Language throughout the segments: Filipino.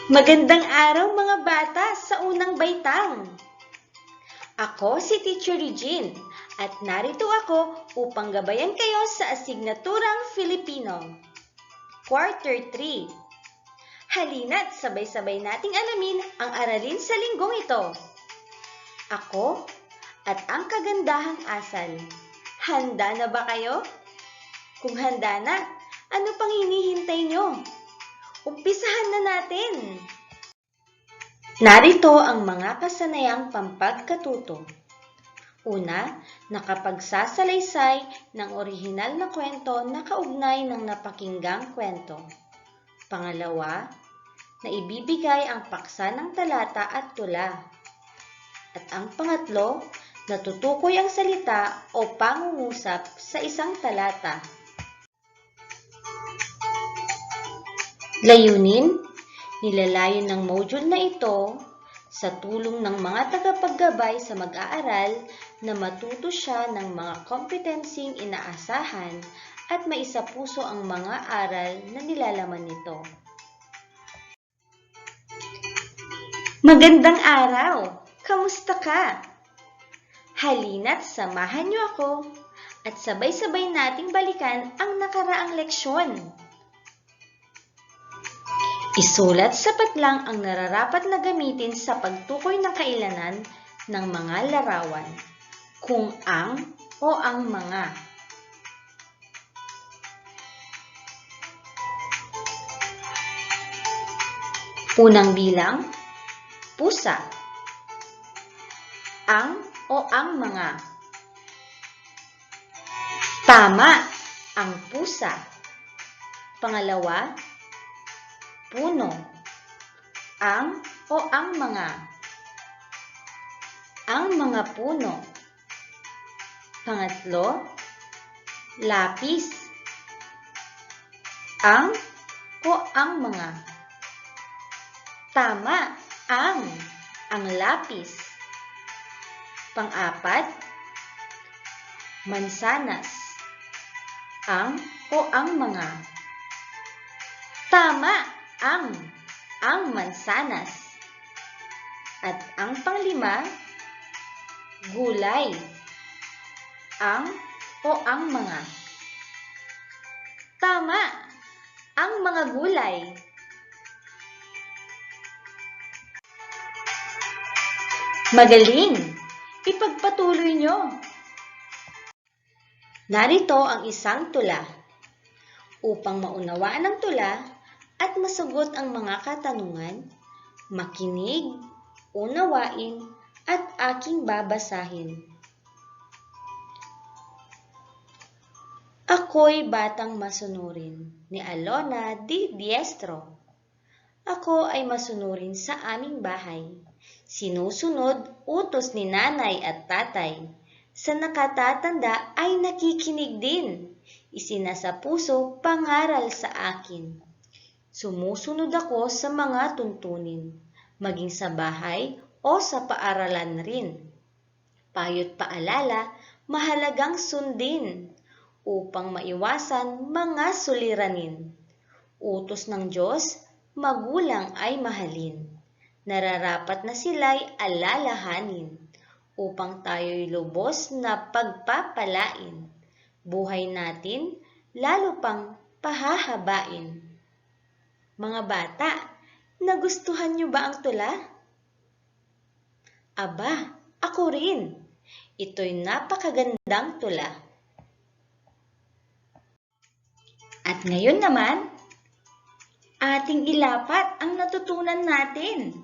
Magandang araw mga bata sa unang baitang. Ako si Teacher Regine at narito ako upang gabayan kayo sa asignaturang Filipino. Quarter 3. Halina't sabay-sabay nating alamin ang aralin sa linggong ito. Ako at ang kagandahang asal. Handa na ba kayo? Kung handa na, ano pang hinihintay nyo? Umpisahan na natin! Narito ang mga kasanayang pampagkatuto. Una, nakapagsasalaysay ng orihinal na kwento na kaugnay ng napakinggang kwento. Pangalawa, naibibigay ang paksa ng talata at tula. At ang pangatlo, natutukoy ang salita o pangungusap sa isang talata. Layunin, nilalayon ng module na ito sa tulong ng mga tagapaggabay sa mag-aaral na matuto siya ng mga kompetensing inaasahan at maisapuso ang mga aral na nilalaman nito. Magandang araw! Kamusta ka? Halina't samahan niyo ako at sabay-sabay nating balikan ang nakaraang leksyon. Isulat sapat lang ang nararapat na gamitin sa pagtukoy ng kailanan ng mga larawan, kung ang o ang mga. Unang bilang, pusa. Ang o ang mga. Tama, ang pusa. Pangalawa, puno. Ang o ang mga. Ang mga puno. Pangatlo, lapis. Ang o ang mga. Tama, ang lapis. Pang-apat, mansanas. Ang o ang mga. Tama, ang mansanas. At ang panglima, gulay. Ang o ang mga. Tama, ang mga gulay. Magaling! Ipagpatuloy nyo. Narito ang isang tula. Upang maunawaan ang tula at masagot ang mga katanungan, makinig, unawain, at aking babasahin. Ako'y batang masunurin ni Alona Di Diestro. Ako ay masunurin sa aming bahay. Sinusunod utos ni nanay at tatay. Sa nakatatanda ay nakikinig din. Isinasapuso pangaral sa akin. Sumusunod ako sa mga tuntunin, maging sa bahay o sa paaralan rin. Payo't paalala, mahalagang sundin upang maiwasan mga suliranin. Utos ng Diyos, magulang ay mahalin. Nararapat na sila'y alalahanin upang tayo'y lubos na pagpapalain. Buhay natin lalo pang pahahabain. Mga bata, nagustuhan niyo ba ang tula? Aba, ako rin. Ito'y napakagandang tula. At ngayon naman, ating ilapat ang natutunan natin.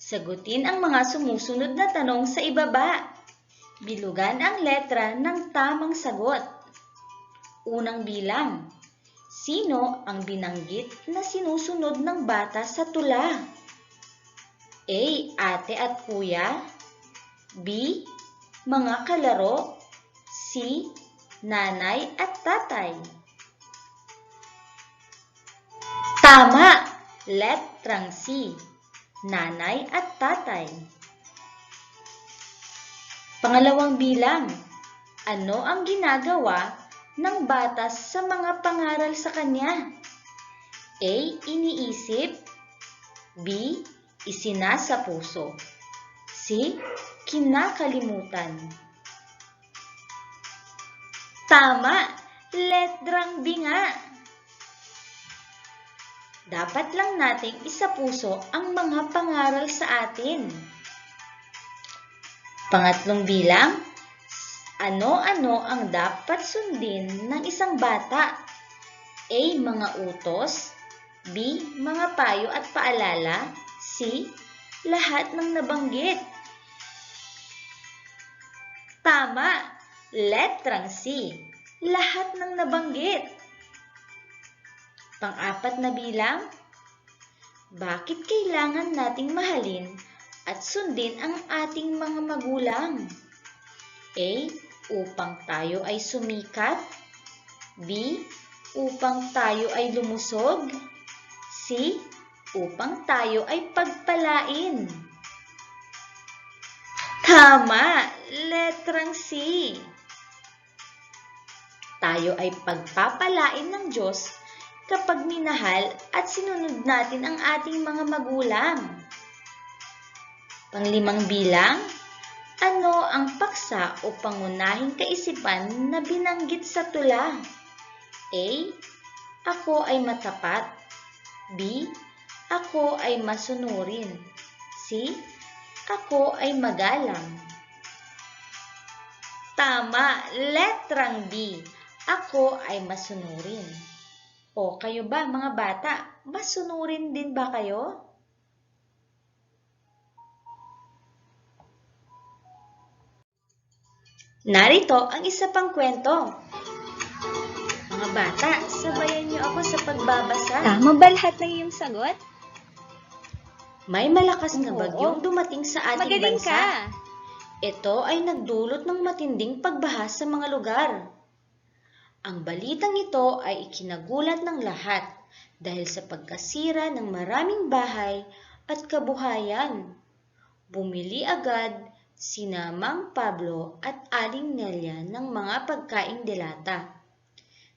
Sagutin ang mga sumusunod na tanong sa ibaba. Bilugan ang letra ng tamang sagot. Unang bilang. Sino ang binanggit na sinusunod ng bata sa tula? A. Ate at kuya. B. Mga kalaro. C. Nanay at tatay. Tama! Letrang C. Nanay at tatay. Pangalawang bilang. Ano ang ginagawa ng bata sa mga pangaral sa kanya? A. Iniisip. B. Isinasa puso. C. Kinakalimutan. Tama! Letrang B nga! Dapat lang nating isapuso ang mga pangaral sa atin. Pangatlong bilang, ano-ano ang dapat sundin ng isang bata? A. Mga utos. B. Mga payo at paalala. C. Lahat ng nabanggit. Tama! Letrang C. Lahat ng nabanggit. Pang-apat na bilang, bakit kailangan nating mahalin at sundin ang ating mga magulang? A. Upang tayo ay sumikat. B. Upang tayo ay lumusog. C. Upang tayo ay pagpalain. Tama! Letrang C. Tayo ay pagpapalain ng Diyos kapag minahal at sinunod natin ang ating mga magulang. Panglimang bilang, ano ang paksa o pangunahing kaisipan na binanggit sa tula? A. Ako ay matapat. B. Ako ay masunurin. C. Ako ay magalang. Tama! Letrang B. Ako ay masunurin. O kayo ba mga bata, masunurin din ba kayo? Narito ang isa pang kwento. Mga bata, sabayan niyo ako sa pagbabasa. Tama ba lahat ng iyong sagot? May malakas na Oo. bagyong dumating sa ating Magaling bansa. ka! Ito ay nagdulot ng matinding pagbaha sa mga lugar. Ang balitang ito ay ikinagulat ng lahat dahil sa pagkasira ng maraming bahay at kabuhayan. Bumili agad sina Mang Pablo at Aling Nelia ng mga pagkaing delata.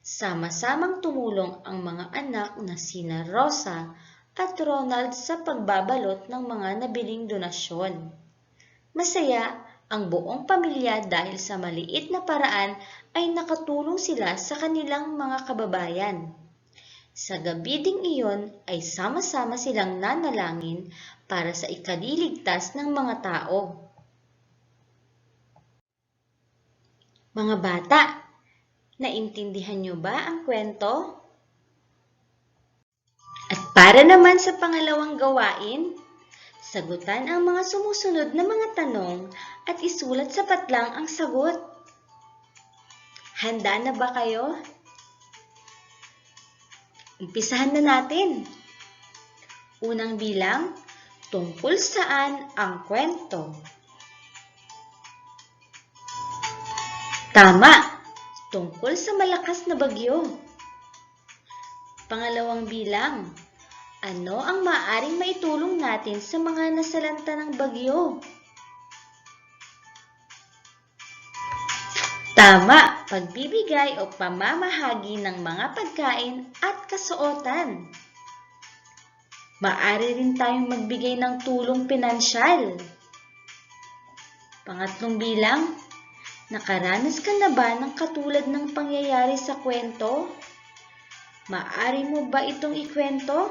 Sama-samang tumulong ang mga anak na sina Rosa at Ronald sa pagbabalot ng mga nabiling donasyon. Masaya ang buong pamilya dahil sa maliit na paraan ay nakatulong sila sa kanilang mga kababayan. Sa gabi ding iyon ay sama-sama silang nanalangin para sa ikaliligtas ng mga tao. Mga bata, naintindihan niyo ba ang kwento? At para naman sa pangalawang gawain, sagutan ang mga sumusunod na mga tanong at isulat sa patlang ang sagot. Handa na ba kayo? Umpisahan na natin. Unang bilang, tungkol saan ang kwento? Tama, tungkol sa malakas na bagyo. Pangalawang bilang, ano ang maaaring maitulong natin sa mga nasalanta ng bagyo? Tama, pagbibigay o pamamahagi ng mga pagkain at kasuotan. Maaari rin tayong magbigay ng tulong pinansyal. Pangatlong bilang, nakaranas ka na ba ng katulad ng pangyayari sa kwento? Maaari mo ba itong ikwento?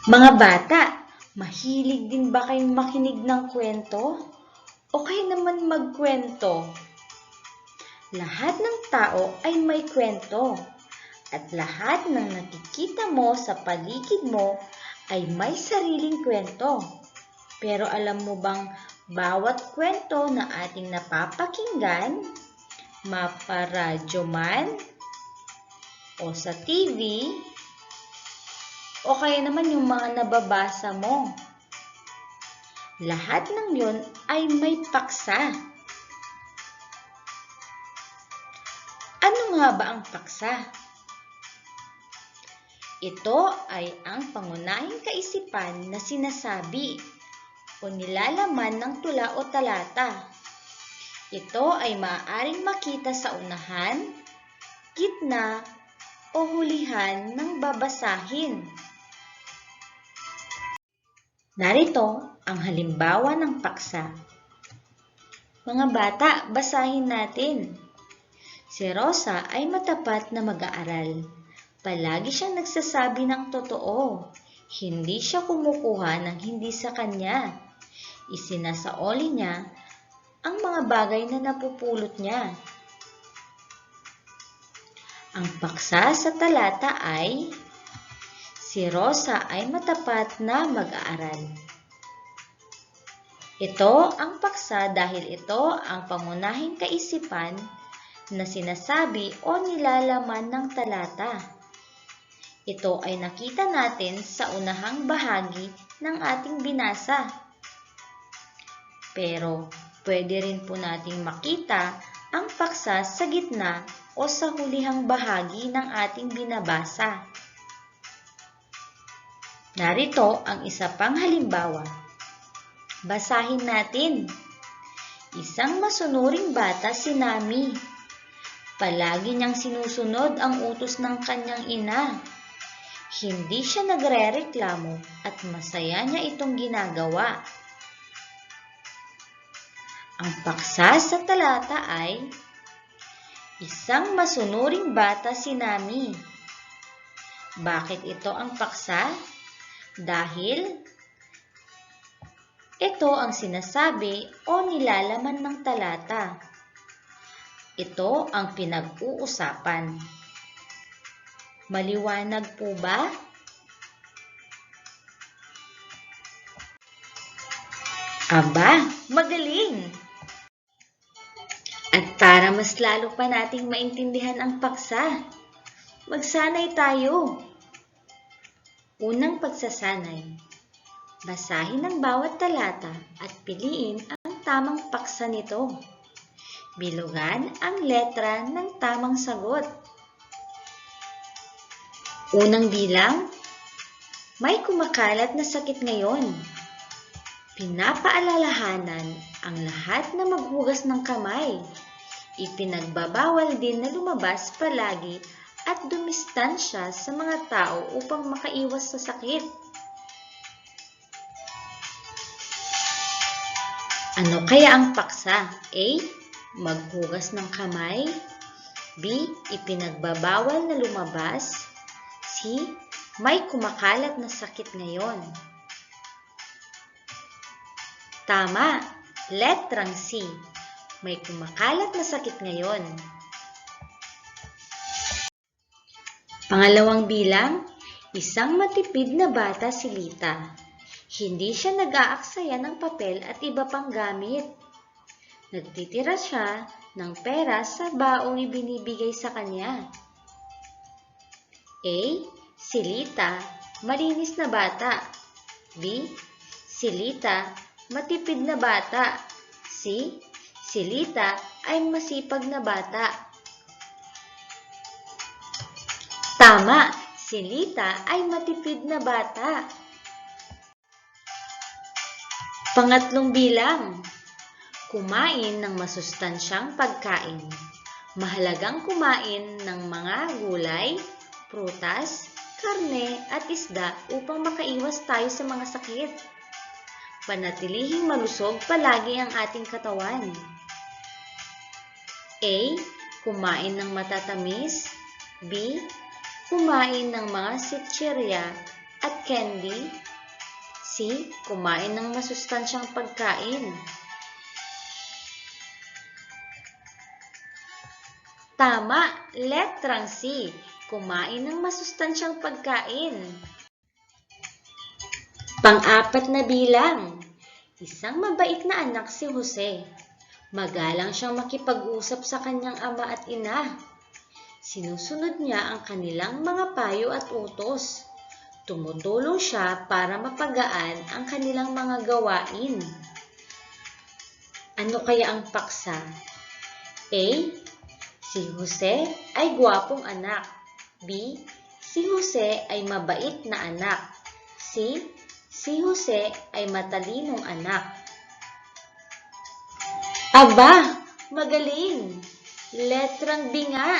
Mga bata, mahilig din ba kayong makinig ng kwento? O kayo naman magkwento? Lahat ng tao ay may kwento. At lahat ng nakikita mo sa paligid mo ay may sariling kwento. Pero alam mo bang bawat kwento na ating napapakinggan, maparadyo man, o sa TV, o kaya naman yung mga nababasa mo, lahat ng yun ay may paksa. Ano nga ba ang paksa? Ito ay ang pangunahing kaisipan na sinasabi o nilalaman ng tula o talata. Ito ay maaaring makita sa unahan, gitna, o hulihan ng babasahin. Narito ang halimbawa ng paksa. Mga bata, basahin natin. Si Rosa ay matapat na mag-aaral. Palagi siyang nagsasabi ng totoo. Hindi siya kumukuha ng hindi sa kanya. Isinasaoli niya ang mga bagay na napupulot niya. Ang paksa sa talata ay, si Rosa ay matapat na mag-aaral. Ito ang paksa dahil ito ang pangunahing kaisipan na sinasabi o nilalaman ng talata. Ito ay nakita natin sa unahang bahagi ng ating binasa. Pero pwede rin po nating makita ang paksa sa gitna o sa hulihang bahagi ng ating binabasa. Narito ang isa pang halimbawa. Basahin natin. Isang masunuring bata si Nami. Palagi niyang sinusunod ang utos ng kanyang ina. Hindi siya nagrereklamo at masaya niya itong ginagawa. Ang paksa sa talata ay, isang masunuring bata si Nami. Bakit ito ang paksa? Dahil ito ang sinasabi o nilalaman ng talata. Ito ang pinag-uusapan. Maliwanag po ba? Aba, magaling! At para mas lalo pa nating maintindihan ang paksa, magsanay tayo. Unang pagsasanay. Basahin ang bawat talata at piliin ang tamang paksa nito. Bilugan ang letra ng tamang sagot. Unang bilang, may kumakalat na sakit ngayon. Pinapaalalahanan ang lahat na maghugas ng kamay. Ipinagbabawal din na lumabas palagi at dumistansya sa mga tao upang makaiwas sa sakit. Ano kaya ang paksa? A. Maghugas ng kamay. B. Ipinagbabawal na lumabas. C. May kumakalat na sakit ngayon. Tama! Letrang C. May kumakalat na sakit ngayon. Pangalawang bilang, isang matipid na bata si Lita. Hindi siya nag-aaksaya ng papel at iba pang gamit. Nagtitira siya ng pera sa baong ibinibigay sa kanya. A. Si Lita, malinis na bata. B. Si Lita, matipid na bata. C. Si Lita ay masipag na bata. Tama! Si Lita ay matipid na bata. Pangatlong bilang, kumain ng masustansyang pagkain. Mahalagang kumain ng mga gulay, prutas, karne at isda upang makaiwas tayo sa mga sakit. Panatilihing malusog palagi ang ating katawan. A. Kumain ng matatamis. B. Kumain ng mga sitsirya at candy. C. Kumain ng masustansyang pagkain. Tama! Letrang C. Kumain ng masustansyang pagkain. Pang-apat na bilang. Isang mabait na anak si Jose. Magalang siyang makipag-usap sa kanyang ama at ina. Sinusunod niya ang kanilang mga payo at utos. Tumutulong siya para mapagaan ang kanilang mga gawain. Ano kaya ang paksa? A. Si Jose ay gwapong anak. B. Si Jose ay mabait na anak. C. Si Jose ay matalinong anak. Aba, magaling! Letrang B nga.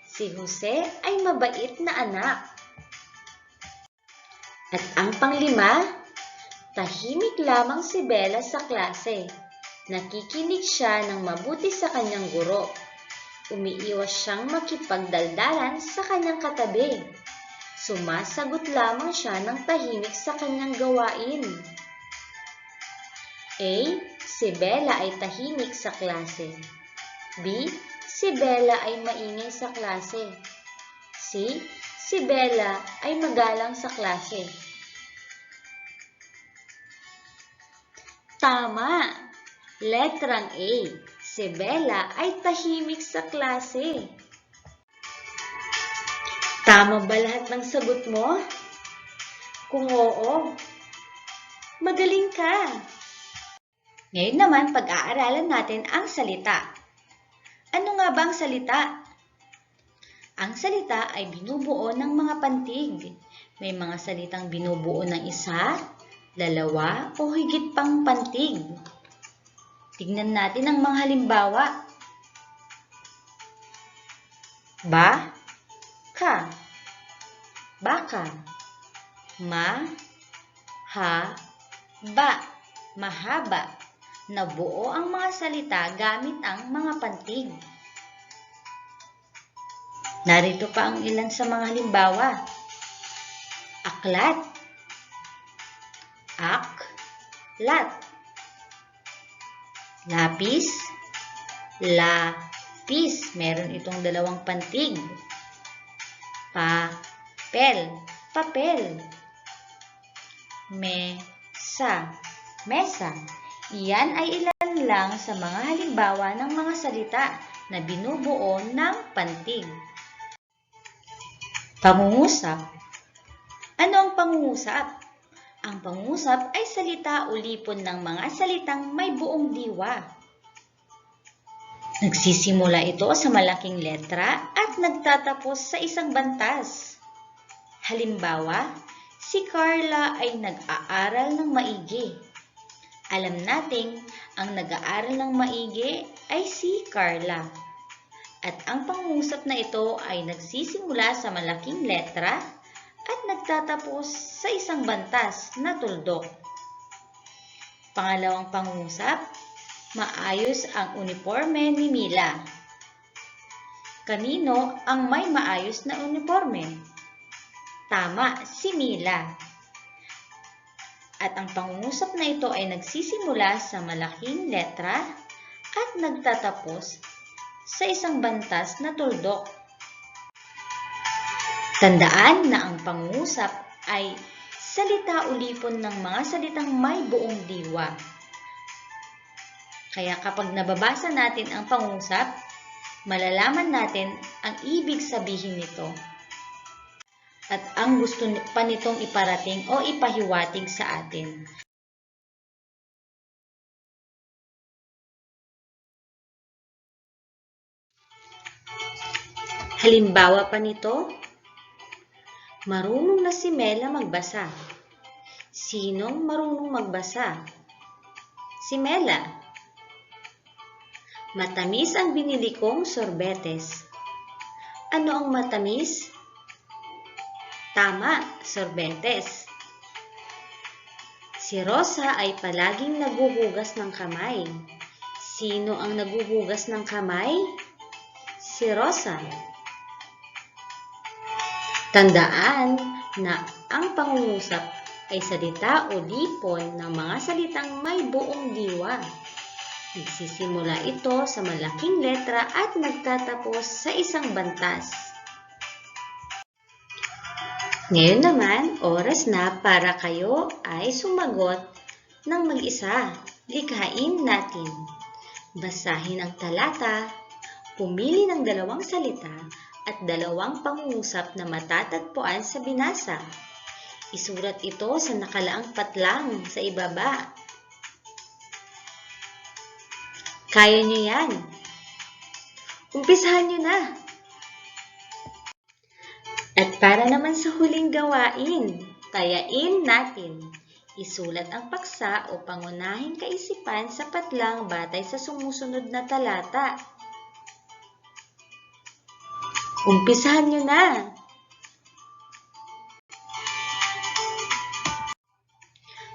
Si Jose ay mabait na anak. At ang panglima, tahimik lamang si Bella sa klase. Nakikinig siya ng mabuti sa kanyang guro. Umiiwas siyang makipagdaldalan sa kanyang katabi. Sumasagot lamang siya ng tahimik sa kanyang gawain. A. Si Bella ay tahimik sa klase. B. Si Bella ay maingay sa klase. C. Si Bella ay magalang sa klase. Tama! Letrang A. Si Bella ay tahimik sa klase. Tama ba lahat ng sagot mo? Kung oo, magaling ka! Ngayon naman, pag-aaralan natin ang salita. Ano nga ba ang salita? Ang salita ay binubuo ng mga pantig. May mga salitang binubuo ng isa, dalawa, o higit pang pantig. Tignan natin ang mga halimbawa. Ba, ka, baka, ma, ha, ba, mahaba. Nabuo ang mga salita gamit ang mga pantig. Narito pa ang ilan sa mga halimbawa. Aklat, ak-lat. Lapis, lapis. Meron itong dalawang pantig. Papel, papel. Mesa, mesa. Iyan ay ilan lang sa mga halimbawa ng mga salita na binubuo ng pantig. Pangungusap. Ano ang pangungusap? Ang pangungusap ay salita o lipon ng mga salitang may buong diwa. Nagsisimula ito sa malaking letra at nagtatapos sa isang bantas. Halimbawa, si Carla ay nag-aaral ng maigi. Alam nating ang nag-aaral ng maigi ay si Carla. At ang pangungusap na ito ay nagsisimula sa malaking letra at nagtatapos sa isang bantas na tuldok. Pangalawang pangungusap, maayos ang uniforme ni Mila. Kanino ang may maayos na uniforme? Tama, si Mila. At ang pangungusap na ito ay nagsisimula sa malaking letra at nagtatapos sa isang bantas na tuldok. Tandaan na ang pangungusap ay salita o lipon ng mga salitang may buong diwa. Kaya kapag nababasa natin ang pangungusap, malalaman natin ang ibig sabihin nito at ang gusto pa nitong iparating o ipahiwatig sa atin. Halimbawa pa nito, marunong na si Mela magbasa. Sinong marunong magbasa? Si Mela. Matamis ang binili kong sorbetes. Ano ang matamis? Tama, sorbetes. Si Rosa ay palaging naguhugas ng kamay. Sino ang naguhugas ng kamay? Si Rosa. Tandaan na ang pangungusap ay salita o lipon ng mga salitang may buong diwa. Nagsisimula ito sa malaking letra at nagtatapos sa isang bantas. Ngayon naman, oras na para kayo ay sumagot ng mag-isa. Likhain natin. Basahin ang talata, pumili ng dalawang salita at dalawang pangungusap na matatagpuan sa binasa. Isulat ito sa nakalaang patlang sa ibaba. Kaya niyo yan. Umpisahan niyo na. At para naman sa huling gawain, tayain natin. Isulat ang paksa o pangunahing kaisipan sapat lang batay sa sumusunod na talata. Umpisahan nyo na!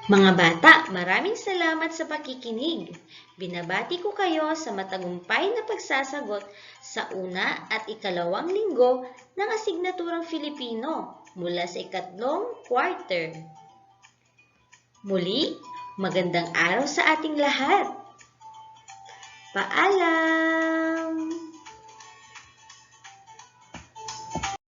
Mga bata, maraming salamat sa pakikinig. Binabati ko kayo sa matagumpay na pagsasagot sa una at ikalawang linggo ng asignaturang Filipino mula sa ikatlong quarter. Muli, magandang araw sa ating lahat. Paalam!